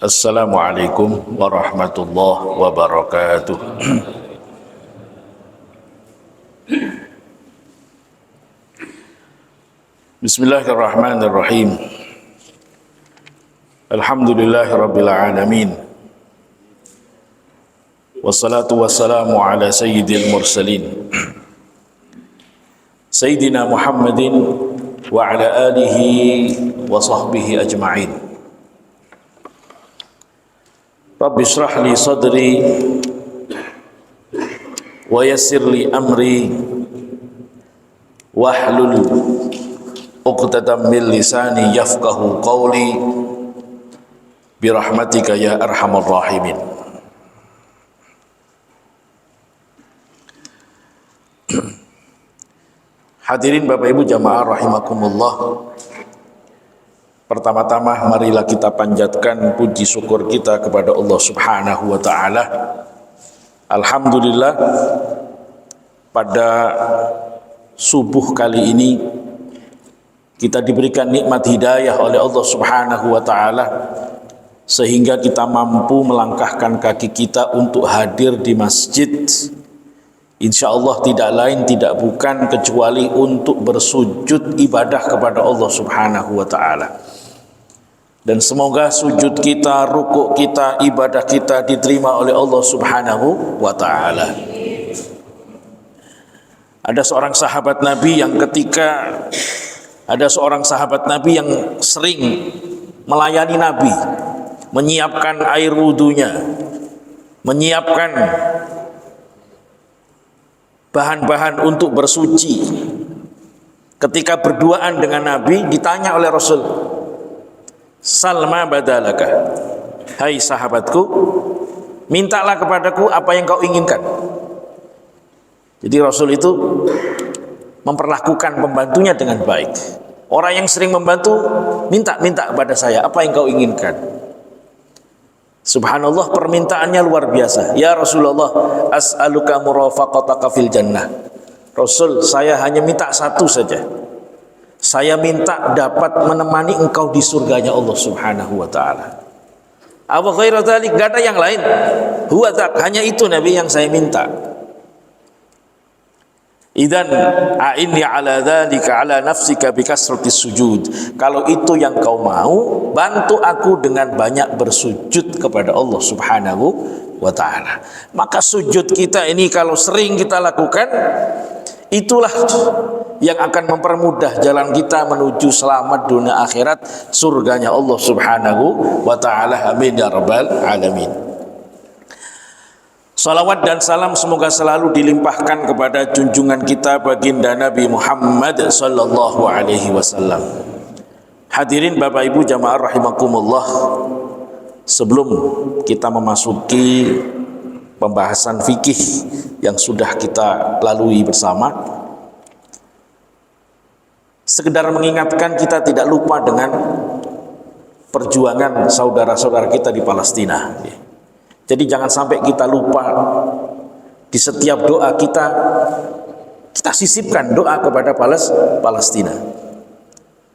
Assalamualaikum warahmatullahi wabarakatuh. Bismillahirrahmanirrahim. Alhamdulillahirabbil alamin. Wassalatu wassalamu ala sayyidil mursalin. Sayyidina Muhammadin wa ala alihi wa sahbihi ajma'in. Rabbi shrah li sadri wa yassir li amri wahlul 'uqdatam min lisani yafqahu qawli birahmatika ya arhamar rahimin. Hadirin Bapak Ibu jamaah rahimakumullah. Pertama-tama marilah kita panjatkan puji syukur kita kepada Allah Subhanahu wa taala. Alhamdulillah, pada subuh kali ini kita diberikan nikmat hidayah oleh Allah Subhanahu wa taala sehingga kita mampu melangkahkan kaki kita untuk hadir di masjid. Insya Allah tidak lain tidak bukan kecuali untuk bersujud ibadah kepada Allah Subhanahu wa taala. Dan semoga sujud kita, rukuk kita, ibadah kita diterima oleh Allah Subhanahu wa taala. Ada seorang sahabat Nabi yang sering melayani Nabi, menyiapkan air wudunya, menyiapkan bahan-bahan untuk bersuci. Ketika berduaan dengan Nabi, ditanya oleh Rasul, "Salma badalaka." Hai sahabatku, mintalah kepadaku apa yang kau inginkan. Jadi Rasul itu memperlakukan pembantunya dengan baik. Orang yang sering membantu, minta kepada saya apa yang kau inginkan. Subhanallah, permintaannya luar biasa. Ya Rasulullah, as'aluka murafaqataka fil jannah. Rasul, saya hanya minta satu saja. Saya minta dapat menemani engkau di surganya Allah Subhanahu wa taala. Aw ghairu dzalik, enggak ada yang lain. Huwa dzak, hanya itu Nabi yang saya minta. Idzan a'inni ala dzalika ala nafsika bi kasratis sujud. Kalau itu yang kau mau, bantu aku dengan banyak bersujud kepada Allah Subhanahu wa taala. Maka sujud kita ini kalau sering kita lakukan, itulah yang akan mempermudah jalan kita menuju selamat dunia akhirat, surganya Allah Subhanahu wa taala. Amin ya rabbal alamin. Salawat dan salam semoga selalu dilimpahkan kepada junjungan kita baginda Nabi Muhammad sallallahu alaihi wasallam. Hadirin Bapak Ibu jamaah rahimakumullah, sebelum kita memasuki pembahasan fikih yang sudah kita lalui bersama, sekedar mengingatkan kita tidak lupa dengan perjuangan saudara-saudara kita di Palestina. Jadi jangan sampai kita lupa di setiap doa kita sisipkan doa kepada Palestina.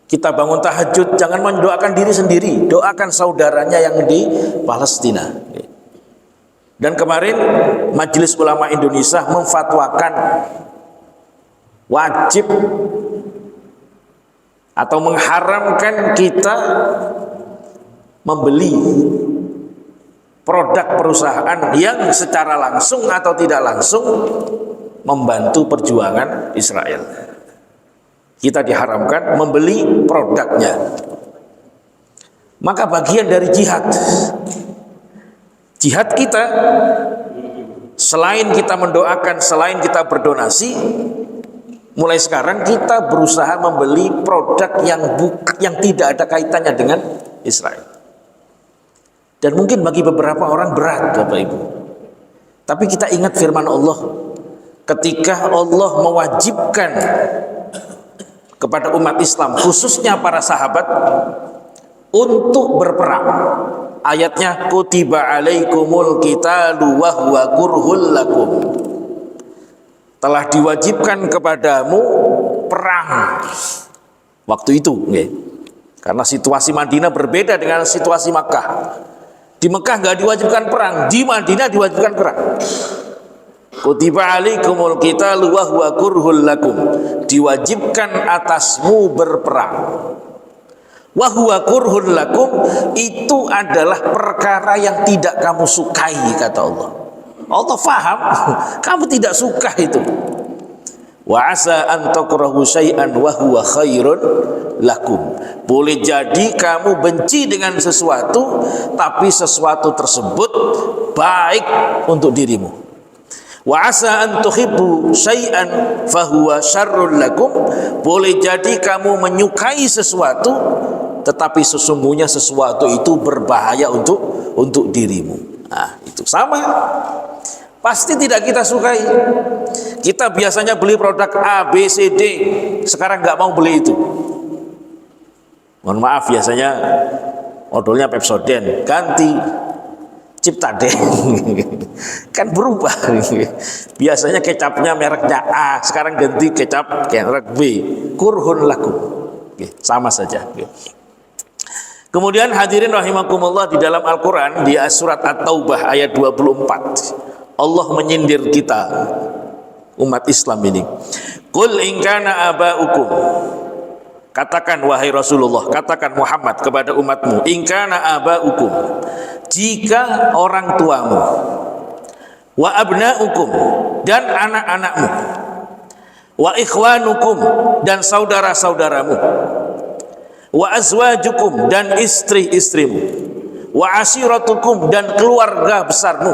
Kita bangun tahajud, jangan mendoakan diri sendiri, doakan saudaranya yang di Palestina. Dan kemarin Majelis Ulama Indonesia memfatwakan wajib atau mengharamkan kita membeli produk perusahaan yang secara langsung atau tidak langsung membantu perjuangan Israel. Kita diharamkan membeli produknya. Maka bagian dari jihad kita, selain kita mendoakan, selain kita berdonasi, mulai sekarang kita berusaha membeli produk yang tidak ada kaitannya dengan Israel. Dan mungkin bagi beberapa orang berat Bapak Ibu. Tapi kita ingat firman Allah ketika Allah mewajibkan kepada umat Islam, khususnya para sahabat, untuk berperang. Ayatnya, kutiba alaikumul qitalu wa huwa kurhul lakum. Telah diwajibkan kepadamu perang. Waktu itu, karena situasi Madinah berbeda dengan situasi Makkah. Di Mekah nggak diwajibkan perang, di Madinah diwajibkan perang. Kutiba alaikumul qitalu wa huwa kurhul lakum. Diwajibkan atasmu berperang. Wa huwa kurhul lakum, itu adalah perkara yang tidak kamu sukai, kata Allah. Allah faham kamu tidak suka itu. Wa asa an takrahu syai'an wa huwa khairun lakum. Boleh jadi kamu benci dengan sesuatu, tapi sesuatu tersebut baik untuk dirimu. Wa asa an tuhibbu syai'an fa huwa syarrul lakum. Boleh jadi kamu menyukai sesuatu, tetapi sesungguhnya sesuatu itu berbahaya untuk dirimu. Nah, itu sama. Pasti tidak kita sukai. Kita biasanya beli produk A, B, C, D. Sekarang nggak mau beli itu. Mohon maaf, biasanya odolnya Pepsodent, ganti Ciptaden. Kan berubah. Biasanya kecapnya mereknya A, sekarang ganti kecap merek B. Kurhun lakum. Sama saja. Kemudian hadirin rahimakumullah, di dalam Al-Quran di surat At-Taubah ayat 24, Allah menyindir kita umat Islam ini. Qul in kana aba'ukum, katakan wahai Rasulullah, katakan Muhammad kepada umatmu, in kana aba'ukum, jika orang tuamu, wa abna'ukum, dan anak-anakmu, wa ikhwanukum, dan saudara-saudaramu, wa azwajukum, dan istri-istrimu, wa ashiratukum, dan keluarga besarmu,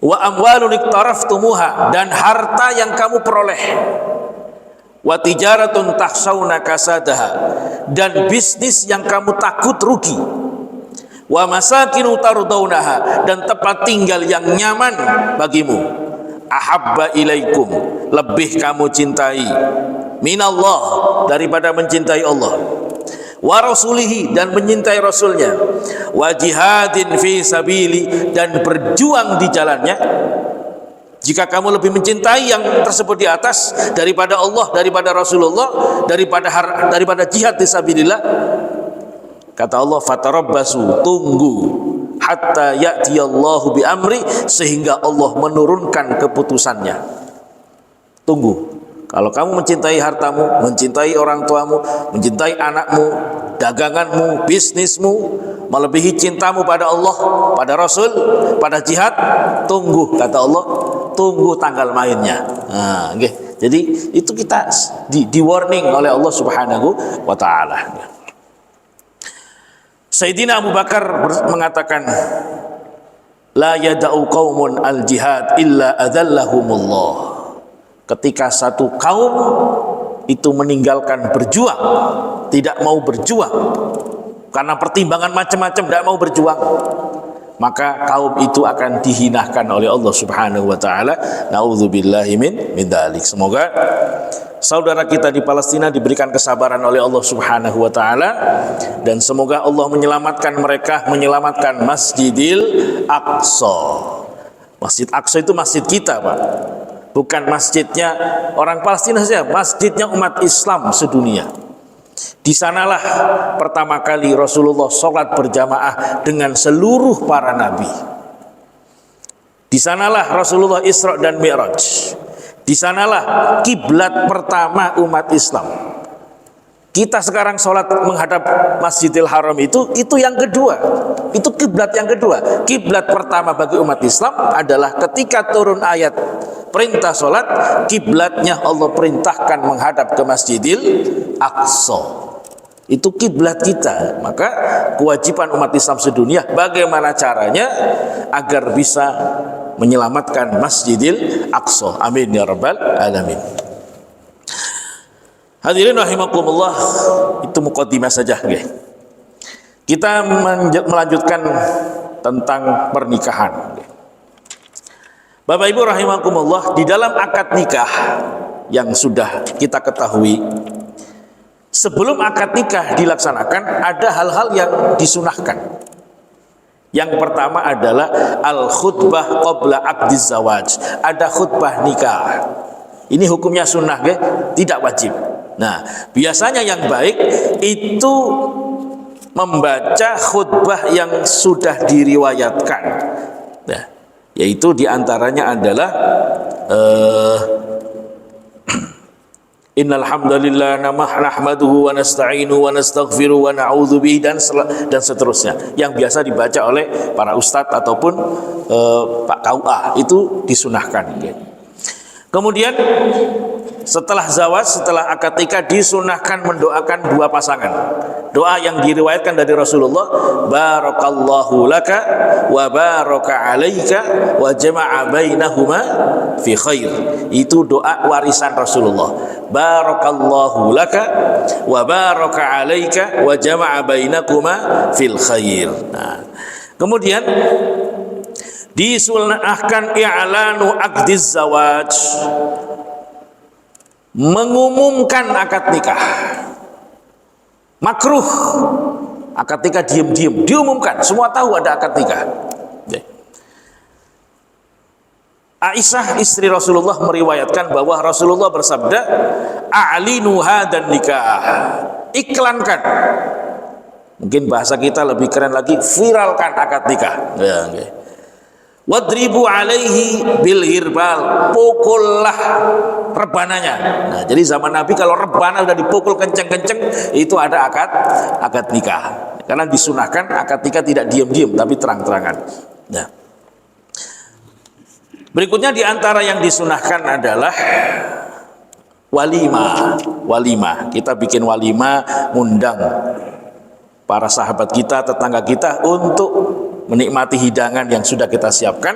wa amwalun iktaraftumuha, dan harta yang kamu peroleh, wa tijaratun takhshawna kasadaha, dan bisnis yang kamu takut rugi, wa masakinu tardawnaha, dan tempat tinggal yang nyaman bagimu, ahabba ilaikum, lebih kamu cintai, minallah, daripada mencintai Allah, wa rasulihi, dan mencintai rasulnya, wa jihadin fi sabili, dan berjuang di jalannya. Jika kamu lebih mencintai yang tersebut di atas daripada Allah, daripada Rasulullah, daripada jihad fi sabilillah, kata Allah, fatarabbasu, tunggu, hatta ya'tiyallahu bi amri, sehingga Allah menurunkan keputusannya. Tunggu. Kalau kamu mencintai hartamu, mencintai orang tuamu, mencintai anakmu, daganganmu, bisnismu, melebihi cintamu pada Allah, pada Rasul, pada jihad, tunggu, kata Allah, tunggu tanggal mainnya. Nah, okay. Jadi itu kita di warning oleh Allah Subhanahu wa ta'ala. Sayyidina Abu Bakar mengatakan, la yada'u qaumun al-jihad illa adallahumullah. Ketika satu kaum itu meninggalkan berjuang, tidak mau berjuang karena pertimbangan macam-macam, tidak mau berjuang, maka kaum itu akan dihinakan oleh Allah Subhanahu wa taala. Nauzubillahi min dzalik. Semoga saudara kita di Palestina diberikan kesabaran oleh Allah Subhanahu wa taala, dan semoga Allah menyelamatkan mereka, menyelamatkan Masjidil Aqsa. Masjid Aqsa itu masjid kita, Pak. Bukan masjidnya orang Palestina saja, masjidnya umat Islam sedunia. Di sanalah pertama kali Rasulullah sholat berjamaah dengan seluruh para nabi. Di sanalah Rasulullah Isra dan Mi'raj. Di sanalah kiblat pertama umat Islam. Kita sekarang sholat menghadap Masjidil Haram itu yang kedua. Itu kiblat yang kedua. Kiblat pertama bagi umat Islam adalah ketika turun ayat perintah sholat, kiblatnya Allah perintahkan menghadap ke Masjidil Aqsa. Itu kiblat kita. Maka kewajiban umat Islam sedunia, bagaimana caranya agar bisa menyelamatkan Masjidil Aqsa. Amin ya rabbal alamin. Hadirin rahimakumullah, itu muqaddimah saja, nggih. Kita melanjutkan tentang pernikahan. Bapak Ibu rahimakumullah, di dalam akad nikah yang sudah kita ketahui, sebelum akad nikah dilaksanakan ada hal-hal yang disunahkan. Yang pertama adalah al-khutbah qabla aqdiz zawaj. Ada khutbah nikah. Ini hukumnya sunnah, tidak wajib. Nah, biasanya yang baik itu membaca khutbah yang sudah diriwayatkan. Nah, yaitu diantaranya adalah innal hamdalillah nahmaduhu wa nasta'inu wa nastaghfiru wa na'udzu bihi dan seterusnya yang biasa dibaca oleh para ustadz ataupun Pak KUA itu disunahkan. Kemudian setelah zawaj, setelah akad nikah disunahkan mendoakan dua pasangan. Doa yang diriwayatkan dari Rasulullah, barakallahu laka wa baraka alaika wa jama'a bainahuma fi khair. Itu doa warisan Rasulullah. Barakallahu laka wa baraka alaika wa jama'a bainakuma fil khair. Nah, kemudian disunahkan i'lanu aqdiz zawaj, mengumumkan akad nikah. Makruh akad nikah diam-diam, diumumkan, semua tahu ada akad nikah. Aisyah istri Rasulullah meriwayatkan bahwa Rasulullah bersabda, a'linu hadan nikah, iklankan. Mungkin bahasa kita lebih keren lagi, viralkan akad nikah. Wadribu alaihi bil hirbal, pukullah rebananya. Nah, jadi zaman Nabi kalau rebana udah dipukul kenceng-kenceng, itu ada akad nikah. Karena disunahkan akad nikah tidak diam-diam tapi terang-terangan. Nah, berikutnya diantara yang disunahkan adalah walimah. Walimah, kita bikin walimah, ngundang para sahabat kita, tetangga kita untuk menikmati hidangan yang sudah kita siapkan.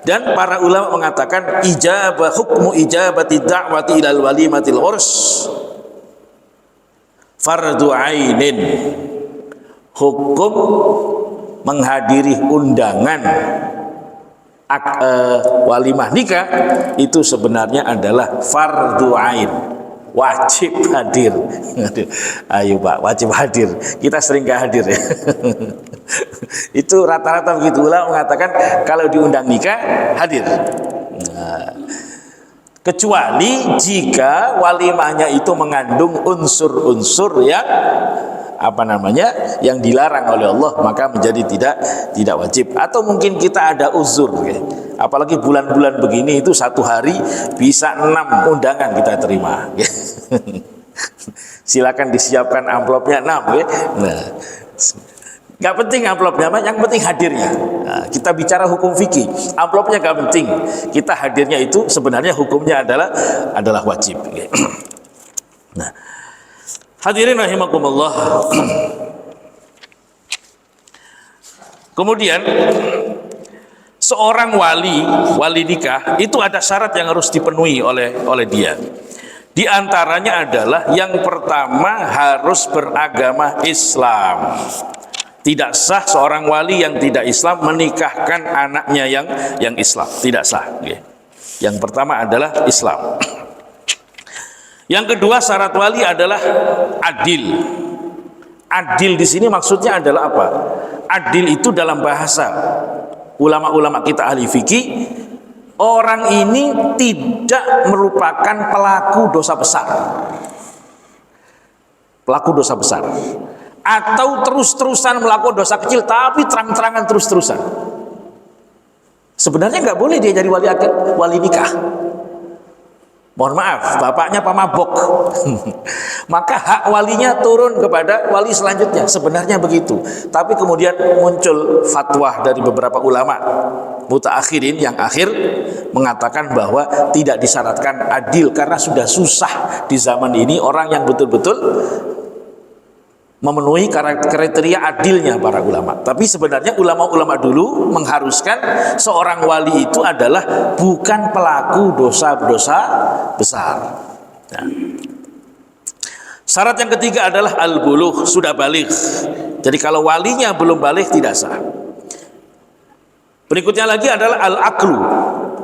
Dan para ulama mengatakan hukmu ijabati da'wati ilal walimatil urs fardu ainin, hukum menghadiri undangan walimah nikah itu sebenarnya adalah fardu ain, wajib hadir. Ayo Pak, wajib hadir. Kita sering gak hadir ya. Itu rata-rata begitu. Ulama mengatakan kalau diundang nikah hadir. Nah, kecuali jika walimahnya itu mengandung unsur-unsur yang yang dilarang oleh Allah, maka menjadi tidak wajib. Atau mungkin kita ada uzur ya. Apalagi bulan-bulan begini itu satu hari bisa 6 undangan kita terima ya. Silakan disiapkan amplopnya 6 ya. Nah, gak penting amplopnya, yang penting hadirnya. Nah, kita bicara hukum fikih, amplopnya gak penting, kita hadirnya itu sebenarnya hukumnya adalah wajib ya. Nah, hadirin rahimakumullah. Kemudian seorang wali nikah itu ada syarat yang harus dipenuhi oleh dia. Di antaranya adalah yang pertama harus beragama Islam. Tidak sah seorang wali yang tidak Islam menikahkan anaknya yang Islam, tidak sah. Yang pertama adalah Islam. Yang kedua syarat wali adalah adil. Adil di sini maksudnya adalah apa? Adil itu dalam bahasa ulama-ulama kita ahli fikih, orang ini tidak merupakan pelaku dosa besar. Pelaku dosa besar. Atau terus-terusan melakukan dosa kecil tapi terang-terangan terus-terusan. Sebenarnya nggak boleh dia jadi wali nikah. Mohon maaf, bapaknya pemabok. Maka hak walinya turun kepada wali selanjutnya. Sebenarnya begitu. Tapi kemudian muncul fatwa dari beberapa ulama mutaakhirin yang akhir mengatakan bahwa tidak disyaratkan adil, karena sudah susah di zaman ini orang yang betul-betul memenuhi kriteria adilnya para ulama. Tapi sebenarnya ulama-ulama dulu mengharuskan seorang wali itu adalah bukan pelaku dosa-dosa besar. Nah, syarat yang ketiga adalah al-bulugh, sudah baligh. Jadi kalau walinya belum baligh tidak sah. Berikutnya lagi adalah al-aqlu,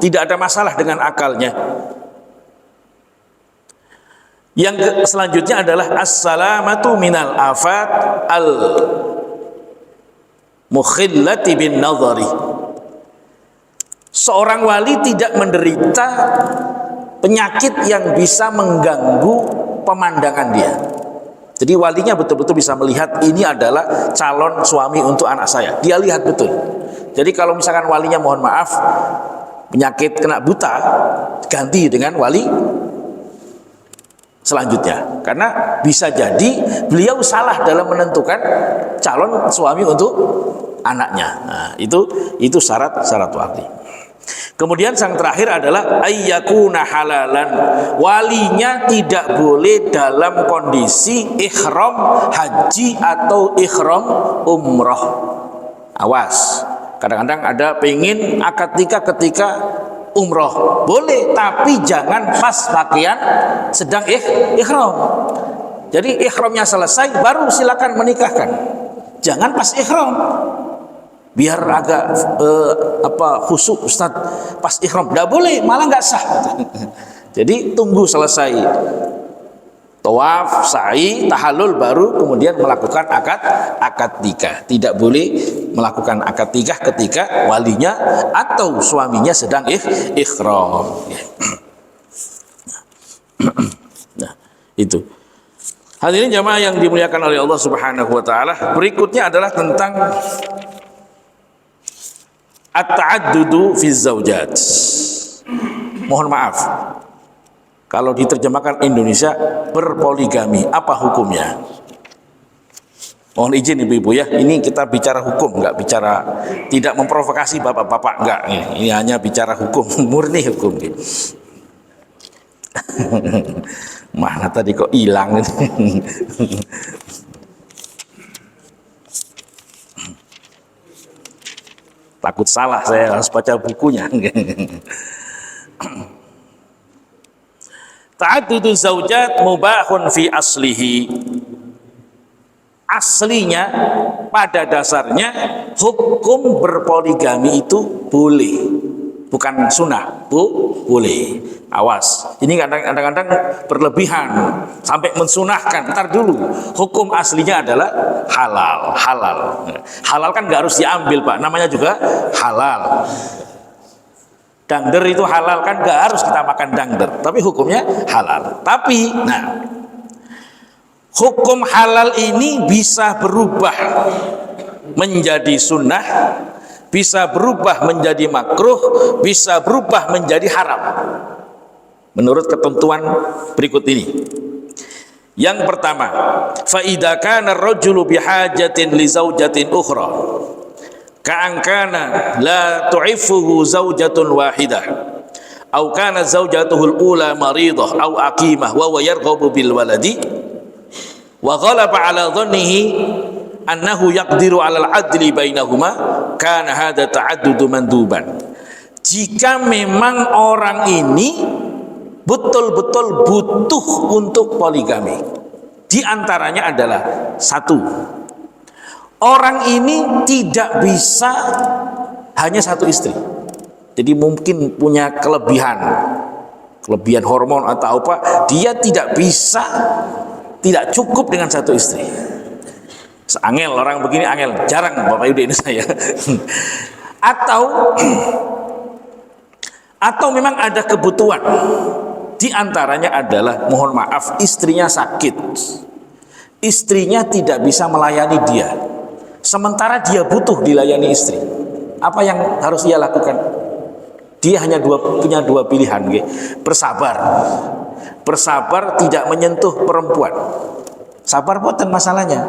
tidak ada masalah dengan akalnya. Yang selanjutnya adalah as-salamatu minal afat al-mukhillati bin nadhari. Seorang wali tidak menderita penyakit yang bisa mengganggu pemandangan dia. Jadi walinya betul-betul bisa melihat ini adalah calon suami untuk anak saya. Dia lihat betul. Jadi kalau misalkan walinya mohon maaf penyakit kena buta, ganti dengan wali selanjutnya. Karena bisa jadi beliau salah dalam menentukan calon suami untuk anaknya. Nah, itu syarat wali. Kemudian yang terakhir adalah ayyakuna halalan. Walinya tidak boleh dalam kondisi ihram haji atau ihram umroh. Awas, kadang-kadang ada pengen akad nikah ketika umroh, boleh, tapi jangan pas pakaian sedang ihram. Jadi ihramnya selesai baru silakan menikahkan, jangan pas ihram. Biar agak khusyuk Ustaz, pas ihram tidak boleh, malah nggak sah. Jadi tunggu selesai tawaf, sa'i, tahallul, baru kemudian melakukan akad nikah. Tidak boleh melakukan akad nikah ketika walinya atau suaminya sedang ihram. Nah, itu. Hadirin jamaah yang dimuliakan oleh Allah Subhanahu wa taala, berikutnya adalah tentang at-ta'addudu fi zaujat. Mohon maaf, kalau diterjemahkan Indonesia, berpoligami, apa hukumnya? Mohon izin ibu-ibu ya, ini kita bicara hukum, nggak bicara, tidak memprovokasi bapak-bapak, nggak. Ini hanya bicara hukum, murni hukum. Mana tadi kok hilang? Takut salah, saya harus baca bukunya. Ta'addudu zaujat mubahun fi aslihi. Aslinya, pada dasarnya hukum berpoligami itu boleh, bukan sunnah, boleh. Awas, ini kadang-kadang berlebihan sampai mensunahkan. Ntar dulu, hukum aslinya adalah halal. Halal kan nggak harus diambil Pak, namanya juga halal. Dangder itu halal kan, nggak harus kita makan dangder, tapi hukumnya halal. Tapi, nah, hukum halal ini bisa berubah menjadi sunnah, bisa berubah menjadi makruh, bisa berubah menjadi haram. Menurut ketentuan berikut ini. Yang pertama, fa idza kana ar-rajulu bihajatin li zaujatin ukhra ka'an kana la tu'iffuhu zaujatun wahidah aw kana zaujatuhu al-ula maridah aw aqimah wa huwa yarghabu bil waladi wa ghalaba ala dhannihi annahu yaqdiru 'ala al-'adli bainahuma kana hadha ta'addudu manduban. Jika memang orang ini betul-betul butuh untuk poligami, di antaranya adalah satu, orang ini tidak bisa hanya satu istri, jadi mungkin punya kelebihan hormon atau apa, dia tidak bisa, tidak cukup dengan satu istri. Angel, orang begini angel, jarang Bapak Ibu ini saya. Atau memang ada kebutuhan. Di antaranya adalah, mohon maaf, istrinya sakit, istrinya tidak bisa melayani dia, sementara dia butuh dilayani istri. Apa yang harus ia lakukan? Dia hanya punya dua pilihan, bersabar tidak menyentuh perempuan. Sabar boten masalahnya.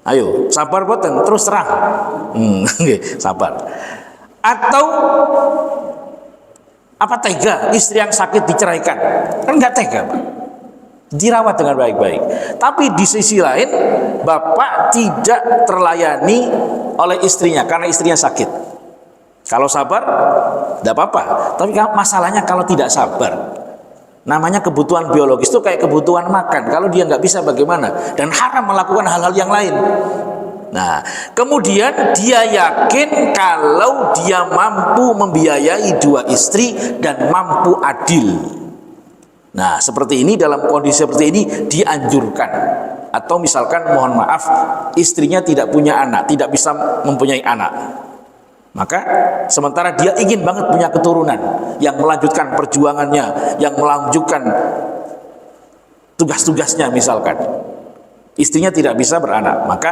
Ayo, sabar boten, terus terang. Sabar. Atau apa tega istri yang sakit diceraikan? Kan nggak tega Pak, dirawat dengan baik-baik. Tapi di sisi lain bapak tidak terlayani oleh istrinya karena istrinya sakit. Kalau sabar tidak apa-apa, tapi masalahnya kalau tidak sabar, namanya kebutuhan biologis itu kayak kebutuhan makan, kalau dia nggak bisa bagaimana, dan haram melakukan hal-hal yang lain. Nah, kemudian dia yakin kalau dia mampu membiayai dua istri dan mampu adil. Nah, seperti ini, dalam kondisi seperti ini dianjurkan. Atau misalkan mohon maaf, istrinya tidak punya anak, tidak bisa mempunyai anak, maka sementara dia ingin banget punya keturunan yang melanjutkan perjuangannya, yang melanjutkan tugas-tugasnya misalkan, istrinya tidak bisa beranak, maka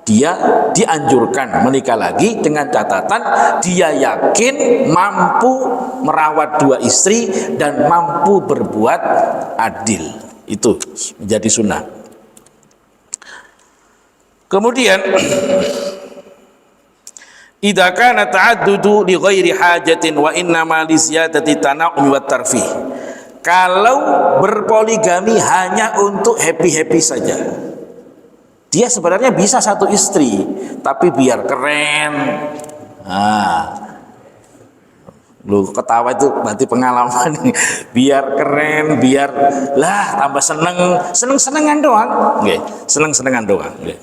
dia dianjurkan menikah lagi dengan catatan dia yakin mampu merawat dua istri dan mampu berbuat adil. Itu menjadi sunnah. Kemudian idza kana ta'addudu li ghairi hajatin wa innama li ziyadati tana'umi wat tarfih. Kalau berpoligami hanya untuk happy-happy saja, dia sebenarnya bisa satu istri, tapi biar keren. Lu ketawa itu berarti pengalaman. Biar keren, biar lah tambah senengan doang. Nggih, senengan doang. Nggih.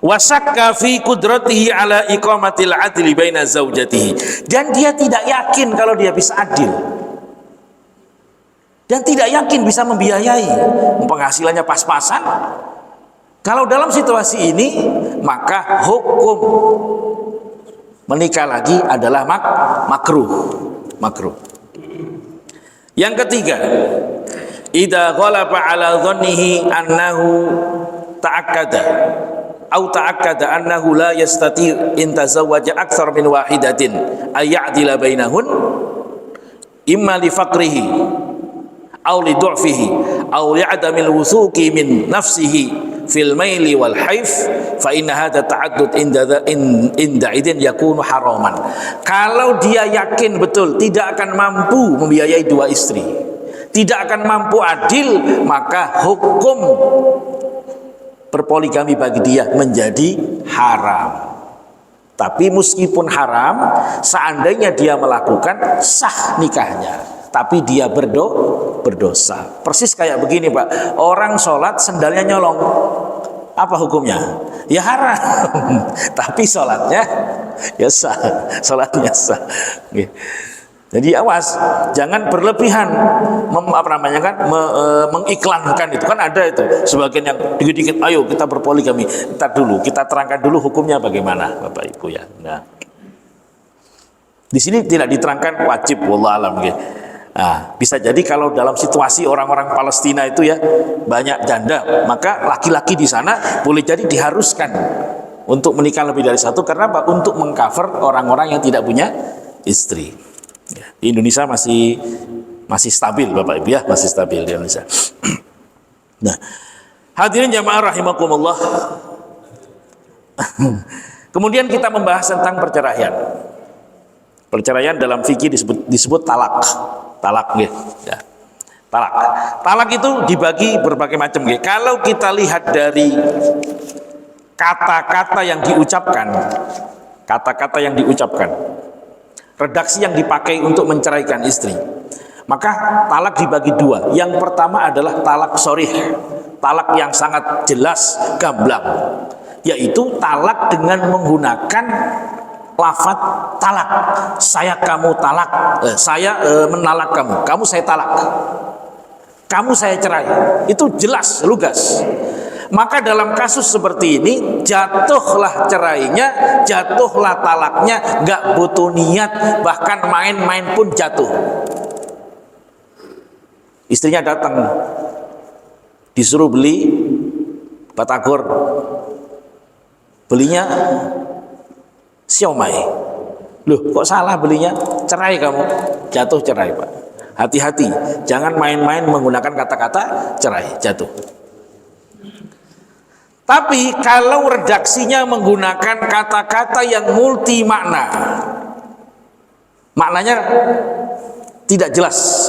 Wasakka fi qudratihi ala iqamatil adli baina zaujatihi, dan dia tidak yakin kalau dia bisa adil, dan tidak yakin bisa membiayai, penghasilannya pas-pasan. Kalau dalam situasi ini, maka hukum menikah lagi adalah makruh. Yang ketiga, idza ghalaba ala dhannihi annahu ta'akkada annahu la yastati in tazawwaja akthar min wahidatin ay ya'dila bainahun imma li faqrihi aw li du'fihi aw li'adamil wuthuqi min nafsihi fil maili wal haif fa inna hadha ta'addud inda idin yakunu haraman. Kalau dia yakin betul tidak akan mampu membiayai dua istri, tidak akan mampu adil, maka hukum berpoligami bagi dia menjadi haram. Tapi meskipun haram, seandainya dia melakukan, sah nikahnya, tapi dia berdosa. Persis kayak begini Pak, orang sholat sendalnya nyolong, apa hukumnya? Ya haram. Tapi sholatnya ya sah, sholatnya sah. Jadi awas, jangan berlebihan mengiklankan itu. Kan ada itu sebagian yang dikit-dikit, ayo kita berpoligami. Ntar dulu, kita terangkan dulu hukumnya bagaimana, Bapak Ibu ya. Nah, di sini tidak diterangkan wajib, wallah alam gitu. Nah, bisa jadi kalau dalam situasi orang-orang Palestina itu ya banyak janda, maka laki-laki di sana boleh jadi diharuskan untuk menikah lebih dari satu. Karena apa? Untuk mengcover orang-orang yang tidak punya istri. Di Indonesia masih stabil Bapak Ibu ya, masih stabil di Indonesia. Nah, hadirin jamaah rahimakumullah. Kemudian kita membahas tentang perceraian. Perceraian dalam fikih disebut talak. Talak nggih, ya. Talak itu dibagi berbagai macam nggih. Kalau kita lihat dari kata-kata yang diucapkan, redaksi yang dipakai untuk menceraikan istri, maka talak dibagi dua. Yang pertama adalah talak sharih, talak yang sangat jelas gamblang, yaitu talak dengan menggunakan lafaz talak. Saya kamu talak, saya menalak kamu, kamu saya talak, kamu saya cerai. Itu jelas, lugas. Maka dalam kasus seperti ini, jatuhlah cerainya, jatuhlah talaknya, gak butuh niat, bahkan main-main pun jatuh. Istrinya datang, disuruh beli batagor, belinya siomay. Loh, kok salah belinya? Cerai kamu, jatuh cerai Pak. Hati-hati, jangan main-main menggunakan kata-kata cerai, jatuh. Tapi kalau redaksinya menggunakan kata-kata yang multi makna, maknanya tidak jelas,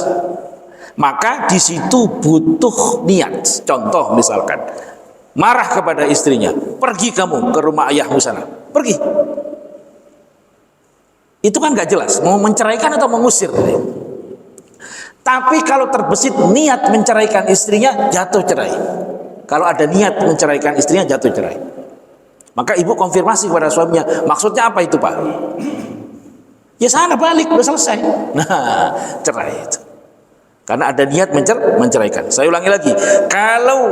maka di situ butuh niat. Contoh misalkan, marah kepada istrinya, pergi kamu ke rumah ayahmu sana, pergi. Itu kan gak jelas, mau menceraikan atau mengusir. Tapi kalau terbesit niat menceraikan istrinya, jatuh cerai. Kalau ada niat menceraikan istrinya, jatuh cerai. Maka ibu konfirmasi kepada suaminya, maksudnya apa itu Pak? Ya sana balik, udah selesai. Nah, cerai itu. Karena ada niat menceraikan. Saya ulangi lagi, kalau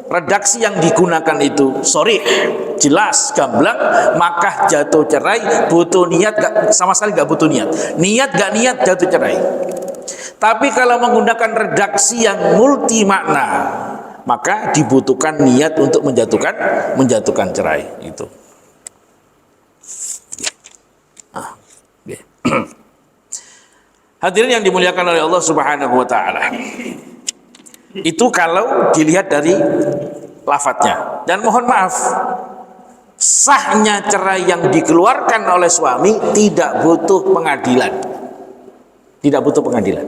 redaksi yang digunakan itu sharih, jelas, gamblang, maka jatuh cerai. Butuh niat, sama sekali gak butuh niat. Niat gak niat, jatuh cerai. Tapi kalau menggunakan redaksi yang multi makna, maka dibutuhkan niat untuk menjatuhkan cerai itu. Hadirin yang dimuliakan oleh Allah Subhanahu wa taala. Itu kalau dilihat dari lafadznya. Dan mohon maaf, sahnya cerai yang dikeluarkan oleh suami tidak butuh pengadilan. Tidak butuh pengadilan.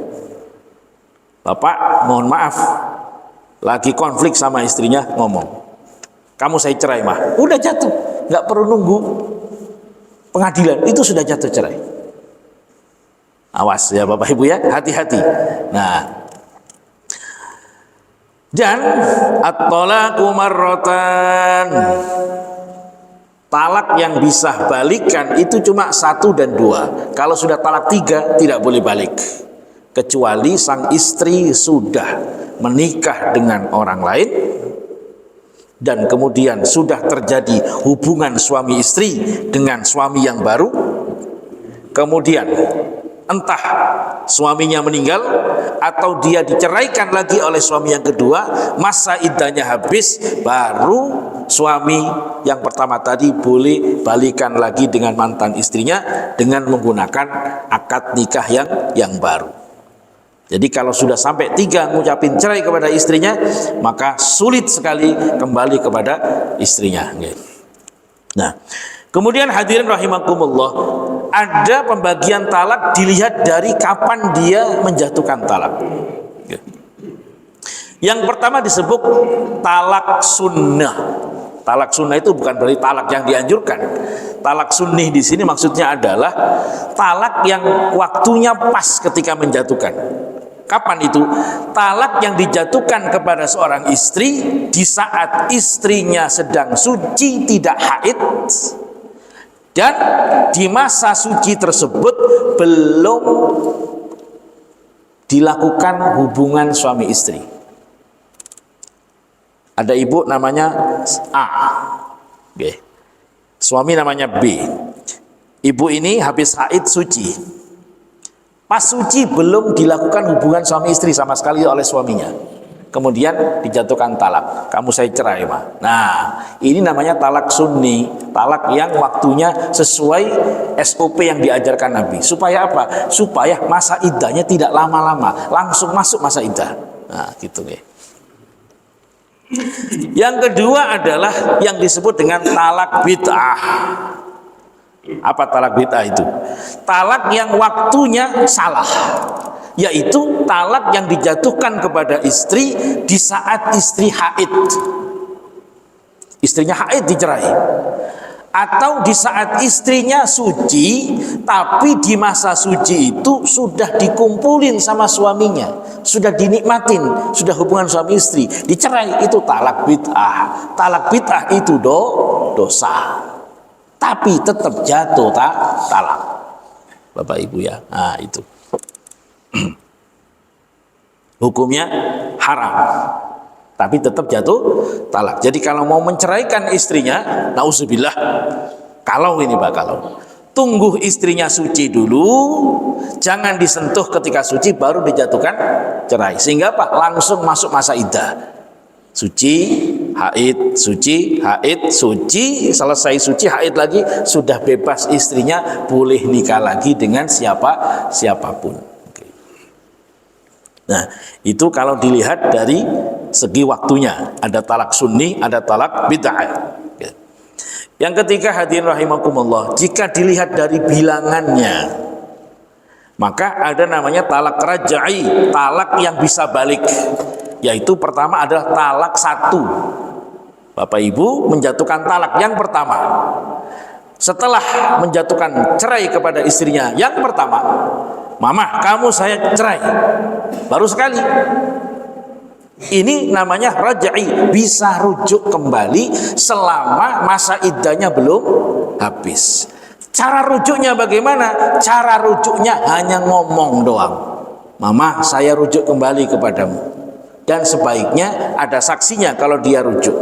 Bapak, mohon maaf, lagi konflik sama istrinya, ngomong, kamu saya cerai mah, udah jatuh, nggak perlu nunggu pengadilan, itu sudah jatuh cerai. Awas ya Bapak Ibu ya, hati-hati. Nah, dan at-talaqu marratan, talak yang bisa balikan itu cuma 1 dan 2. Kalau sudah talak 3 tidak boleh balik, kecuali sang istri sudah menikah dengan orang lain dan kemudian sudah terjadi hubungan suami istri dengan suami yang baru, kemudian entah suaminya meninggal atau dia diceraikan lagi oleh suami yang kedua, masa iddahnya habis, baru suami yang pertama tadi boleh balikan lagi dengan mantan istrinya dengan menggunakan akad nikah yang baru. Jadi kalau sudah sampai 3 ngucapin cerai kepada istrinya, maka sulit sekali kembali kepada istrinya. Nah, kemudian hadirin rahimakumullah, ada pembagian talak dilihat dari kapan dia menjatuhkan talak. Yang pertama disebut talak sunnah. Talak sunnah itu bukan berarti talak yang dianjurkan. Talak sunnih di sini maksudnya adalah talak yang waktunya pas ketika menjatuhkan. Kapan itu? Talak yang dijatuhkan kepada seorang istri di saat istrinya sedang suci tidak haid, dan di masa suci tersebut belum dilakukan hubungan suami istri. Ada ibu namanya A, suami namanya B. Ibu ini habis haid suci. Pas suci belum dilakukan hubungan suami istri sama sekali oleh suaminya. Kemudian dijatuhkan talak, kamu saya cerai mah. Nah, ini namanya talak sunni, talak yang waktunya sesuai SOP yang diajarkan Nabi. Supaya apa? Supaya masa iddahnya tidak lama-lama, langsung masuk masa iddah. Nah, gitu ya. Yang kedua adalah yang disebut dengan talak bid'ah. Apa talak bid'ah itu? Talak yang waktunya salah, yaitu talak yang dijatuhkan kepada istri di saat istri haid. Istrinya haid dicerai, atau di saat istrinya suci, tapi di masa suci itu sudah dikumpulin sama suaminya, sudah dinikmatin, sudah hubungan suami istri, dicerai, itu talak bid'ah. Talak bid'ah itu dosa, tapi tetap jatuh talak, Bapak Ibu ya. Nah, itu hukumnya haram, tapi tetap jatuh talak. Jadi kalau mau menceraikan istrinya, nauzubillah, kalau tunggu istrinya suci dulu, jangan disentuh ketika suci baru dijatuhkan cerai, sehingga apa? Langsung masuk masa iddah. Suci, haid, suci, haid, suci, selesai suci, haid lagi, sudah bebas istrinya, boleh nikah lagi dengan siapapun. Nah, itu kalau dilihat dari segi waktunya, ada talak sunni, ada talak bid'ah. Yang ketiga, hadirin rahimakumullah, jika dilihat dari bilangannya, maka ada namanya talak raj'i, talak yang bisa balik. Yaitu pertama adalah talak 1. Bapak Ibu menjatuhkan talak yang pertama, setelah menjatuhkan cerai kepada istrinya yang pertama, mama kamu saya cerai, baru sekali, ini namanya raj'i, bisa rujuk kembali selama masa iddahnya belum habis. Cara rujuknya bagaimana? Cara rujuknya hanya ngomong doang, mama saya rujuk kembali kepadamu, dan sebaiknya ada saksinya kalau dia rujuk.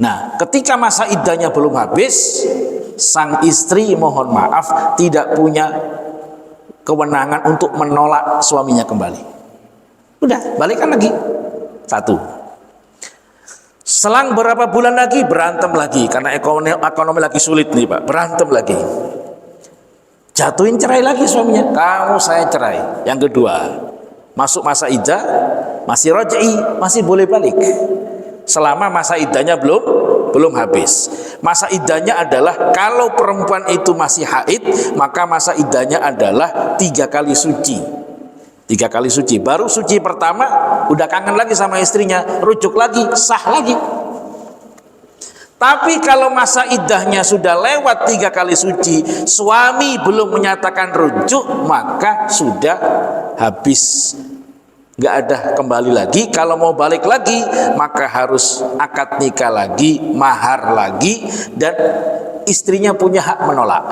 Nah, ketika masa iddahnya belum habis, sang istri mohon maaf tidak punya kewenangan untuk menolak suaminya kembali. Udah, balikan lagi. Satu. Selang berapa bulan lagi berantem lagi karena ekonomi lagi sulit nih Pak, berantem lagi. Jatuhin cerai lagi suaminya, kamu saya cerai. Yang kedua, masuk masa iddah, masih raj'i, masih boleh balik. Selama masa iddahnya belum habis. Masa iddahnya adalah kalau perempuan itu masih haid, maka masa iddahnya adalah 3 kali suci. 3 kali suci. Baru suci pertama udah kangen lagi sama istrinya, rujuk lagi, sah lagi. Tapi kalau masa iddahnya sudah lewat 3 kali suci, suami belum menyatakan rujuk, maka sudah habis, nggak ada kembali lagi. Kalau mau balik lagi, maka harus akad nikah lagi, mahar lagi, dan istrinya punya hak menolak.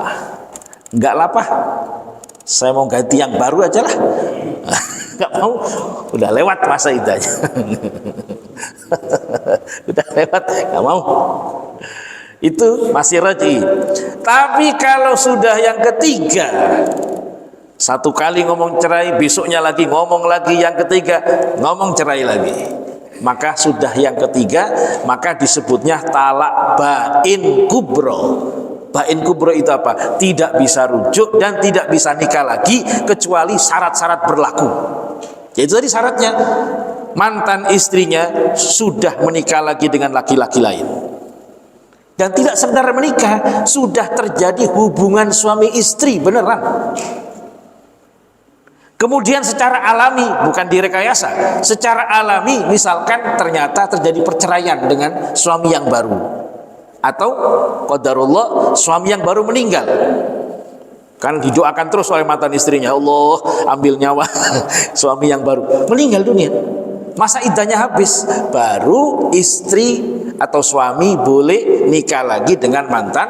Nggak lah Pak, saya mau ganti yang baru aja lah. Nggak mau, udah lewat masa iddahnya. Udah lewat, nggak mau. Itu masih raj'i. Tapi kalau sudah yang ketiga, 1 kali ngomong cerai, besoknya lagi ngomong lagi, yang ketiga ngomong cerai lagi, maka sudah yang ketiga, maka disebutnya talak bain kubro. Bain kubro itu apa? Tidak bisa rujuk dan tidak bisa nikah lagi kecuali syarat-syarat berlaku. Yaitu tadi syaratnya, mantan istrinya sudah menikah lagi dengan laki-laki lain. Dan tidak sekedar menikah, sudah terjadi hubungan suami istri beneran. Kemudian secara alami, bukan direkayasa, secara alami misalkan ternyata terjadi perceraian dengan suami yang baru, atau qadarullah suami yang baru meninggal. Kan didoakan terus oleh mantan istrinya, Allah ambil nyawa suami yang baru, meninggal dunia. Masa iddahnya habis, baru istri atau suami boleh nikah lagi dengan mantan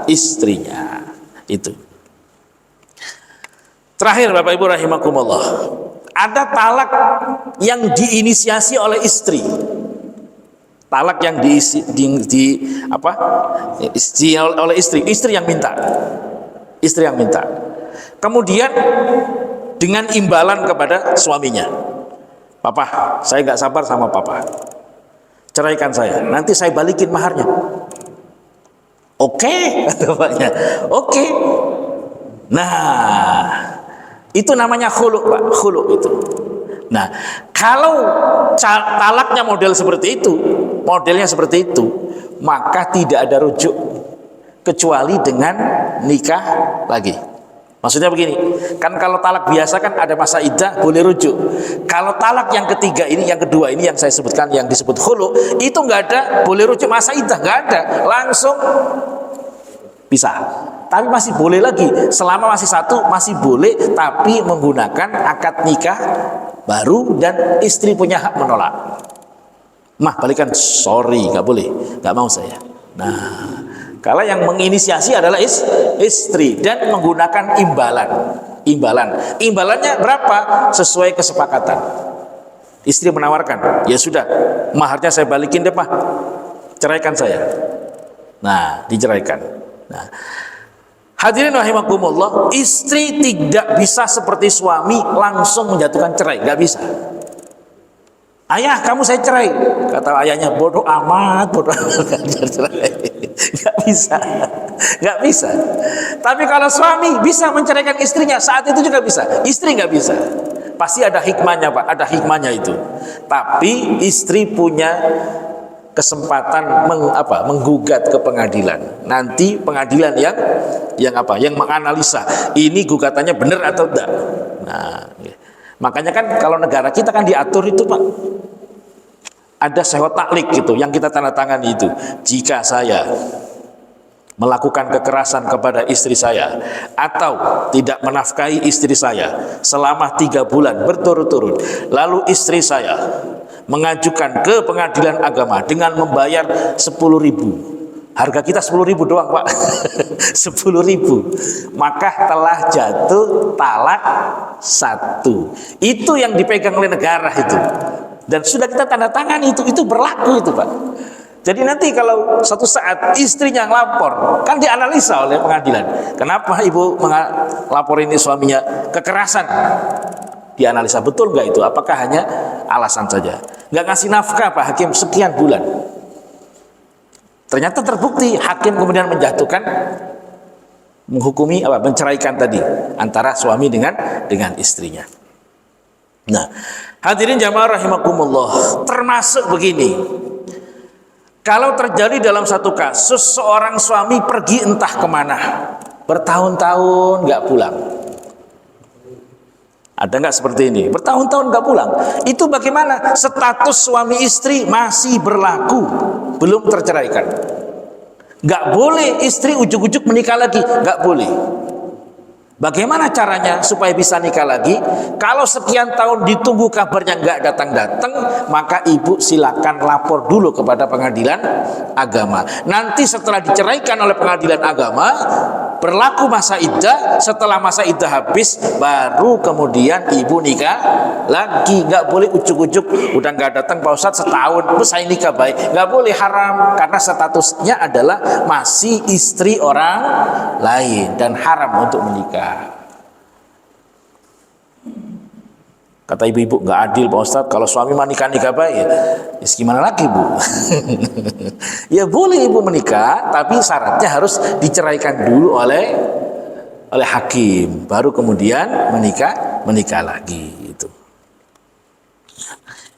istrinya. Itu. Terakhir Bapak Ibu rahimakumullah, ada talak yang diinisiasi oleh istri. Talak yang oleh istri yang minta. Istri yang minta. Kemudian dengan imbalan kepada suaminya. Papa, saya nggak sabar sama papa. Ceraikan saya, nanti saya balikin maharnya. Oke, kata bapaknya. Oke. Nah, itu namanya khulu, Pak. Khulu itu. Nah, kalau talaknya modelnya seperti itu, maka tidak ada rujuk kecuali dengan nikah lagi. Maksudnya begini, kan kalau talak biasa kan ada masa iddah, boleh rujuk. Kalau talak yang ketiga ini, yang kedua ini yang saya sebutkan, yang disebut khulu, itu nggak ada boleh rujuk masa iddah, nggak ada, langsung pisah. Tapi masih boleh lagi, selama masih satu masih boleh, tapi menggunakan akad nikah baru dan istri punya hak menolak. Mah balikan, sorry, nggak boleh, nggak mau saya. Nah, kalau yang menginisiasi adalah istri dan menggunakan imbalannya berapa? Sesuai kesepakatan. Istri menawarkan, ya sudah, maharnya saya balikin deh Pak, ceraikan saya. Nah, diceraikan. Nah, hadirin rahimakumullah, istri tidak bisa seperti suami langsung menjatuhkan cerai, nggak bisa. Ayah, kamu saya cerai. Kata ayahnya, bodoh amat, nggak bisa, nggak bisa. Tapi kalau suami bisa menceraikan istrinya, saat itu juga bisa. Istri nggak bisa. Pasti ada hikmahnya Pak, ada hikmahnya itu. Tapi istri punya kesempatan menggugat ke pengadilan. Nanti pengadilan yang menganalisa ini gugatannya benar atau tidak. Nah, makanya kan kalau negara kita kan diatur itu Pak, ada sewa taklik gitu yang kita tanda tangan itu. Jika saya melakukan kekerasan kepada istri saya atau tidak menafkahi istri saya selama 3 bulan berturut-turut, lalu istri saya mengajukan ke pengadilan agama dengan membayar 10.000, harga kita 10.000 doang Pak, 10.000, maka telah jatuh talak 1. Itu yang dipegang oleh negara itu, dan sudah kita tanda tangan itu berlaku itu Pak. Jadi nanti kalau suatu saat istrinya ngelapor, kan dianalisa oleh pengadilan. Kenapa ibu melapor ini suaminya kekerasan? Dianalisa betul nggak itu? Apakah hanya alasan saja? Nggak ngasih nafkah Pak Hakim sekian bulan. Ternyata terbukti, hakim kemudian menjatuhkan, menghukumi apa? Menceraikan tadi antara suami dengan istrinya. Nah, hadirin jamaah rahimakumullah, termasuk begini. Kalau terjadi dalam satu kasus seorang suami pergi entah kemana, bertahun-tahun nggak pulang. Ada nggak seperti ini? Bertahun-tahun nggak pulang. Itu bagaimana? Status suami istri masih berlaku, belum terceraikan. Nggak boleh istri ujuk-ujuk menikah lagi, nggak boleh. Bagaimana caranya supaya bisa nikah lagi? Kalau sekian tahun ditunggu kabarnya nggak datang-datang, maka ibu silakan lapor dulu kepada pengadilan agama. Nanti setelah diceraikan oleh pengadilan agama, berlaku masa iddah. Setelah masa iddah habis, baru kemudian ibu nikah lagi. Nggak boleh ujuk-ujuk, udah nggak datang Pak Ustadz setahun, terus saya nikah baik. Nggak boleh, haram, karena statusnya adalah masih istri orang lain dan haram untuk menikah. Kata ibu-ibu, nggak adil Pak Ustadz, kalau suami mau nikah baik, ya gimana lagi Bu? Ya boleh ibu menikah, tapi syaratnya harus diceraikan dulu oleh hakim, baru kemudian menikah lagi.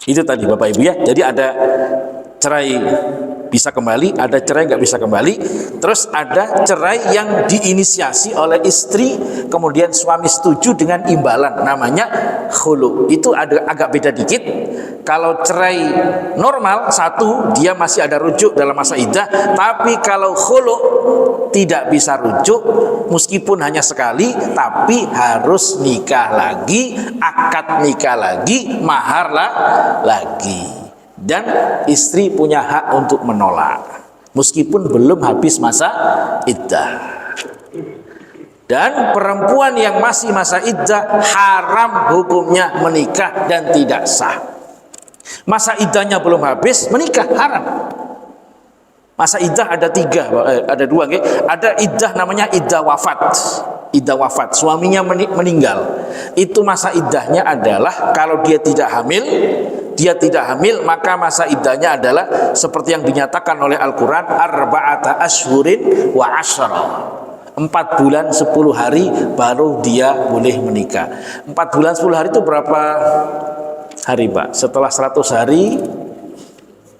Itu tadi Bapak Ibu ya. Jadi ada cerai bisa kembali, ada cerai nggak bisa kembali, terus ada cerai yang diinisiasi oleh istri, kemudian suami setuju dengan imbalan, namanya khulu. Itu agak beda dikit. Kalau cerai normal, satu, dia masih ada rujuk dalam masa iddah, tapi kalau khulu tidak bisa rujuk, meskipun hanya sekali, tapi harus nikah lagi, akad nikah lagi, mahar lagi. Dan istri punya hak untuk menolak meskipun belum habis masa iddah. Dan perempuan yang masih masa iddah haram hukumnya menikah dan tidak sah. Masa iddahnya belum habis, menikah haram. Masa iddah ada dua, ada iddah namanya iddah wafat. Iddah wafat, suaminya meninggal. Itu masa iddahnya adalah kalau dia tidak hamil, maka masa iddahnya adalah seperti yang dinyatakan oleh Al-Quran, arba'ata ashhurin wa asyara. 4 bulan 10 hari baru dia boleh menikah. 4 bulan 10 hari itu berapa hari Pak? Setelah 100 hari,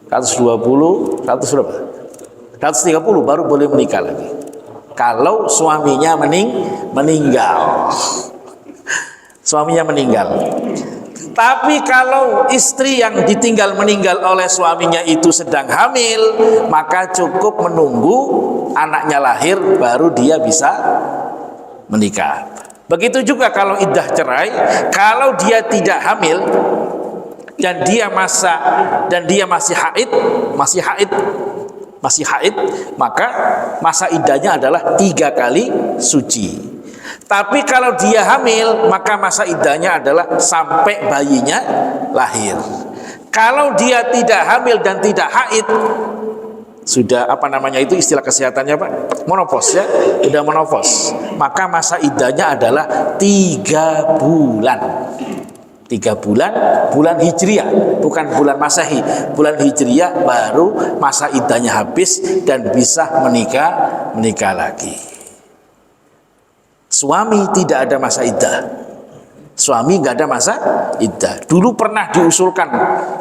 120, 100 berapa? 130 baru boleh menikah lagi. Kalau suaminya meninggal. Suaminya meninggal. Tapi kalau istri yang ditinggal meninggal oleh suaminya itu sedang hamil, maka cukup menunggu anaknya lahir baru dia bisa menikah. Begitu juga kalau iddah cerai, kalau dia tidak hamil dan dia masih haid, maka masa iddahnya adalah 3 kali suci. Tapi kalau dia hamil, maka masa iddahnya adalah sampai bayinya lahir. Kalau dia tidak hamil dan tidak haid, sudah itu istilah kesehatannya Pak? Menopause ya, sudah menopause. Maka masa iddahnya adalah 3 bulan. 3 bulan, bulan Hijriah, bukan bulan Masehi. Bulan Hijriah baru masa iddahnya habis dan bisa menikah lagi. Suami tidak ada masa iddah. Suami nggak ada masa iddah. Dulu pernah diusulkan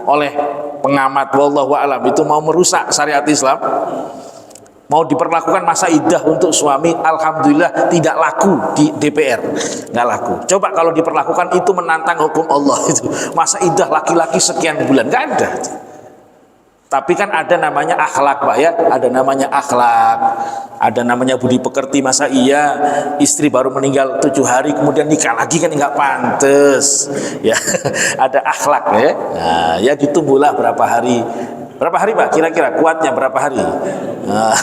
oleh pengamat wallahu a'lam, itu mau merusak syariat Islam, mau diperlakukan masa iddah untuk suami. Alhamdulillah tidak laku di DPR, nggak laku. Coba kalau diperlakukan, itu menantang hukum Allah. Itu masa iddah laki-laki sekian bulan, nggak ada. Tapi kan ada namanya akhlak Pak ya, ada namanya akhlak, ada namanya budi pekerti. Masa iya istri baru meninggal 7 hari kemudian nikah lagi, kan nggak pantes ya. Ada akhlak ya. Nah, ya ditunggulah berapa hari Pak, kira-kira kuatnya berapa hari? Nah.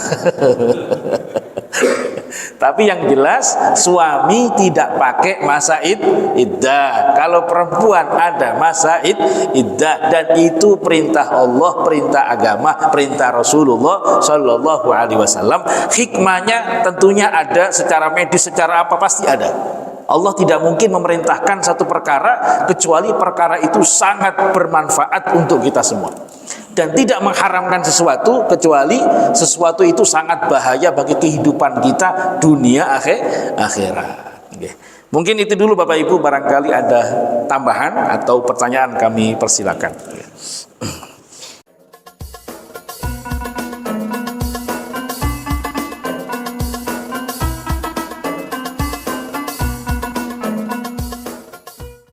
Tapi yang jelas suami tidak pakai masa iddah. Kalau perempuan ada masa iddah, dan itu perintah Allah, perintah agama, perintah Rasulullah Shallallahu Alaihi Wasallam. Hikmahnya tentunya ada, secara medis, secara apa pasti ada. Allah tidak mungkin memerintahkan satu perkara kecuali perkara itu sangat bermanfaat untuk kita semua, dan tidak mengharamkan sesuatu kecuali sesuatu itu sangat bahaya bagi kehidupan kita dunia akhirat. Okay. Mungkin itu dulu Bapak Ibu, barangkali ada tambahan atau pertanyaan kami persilakan.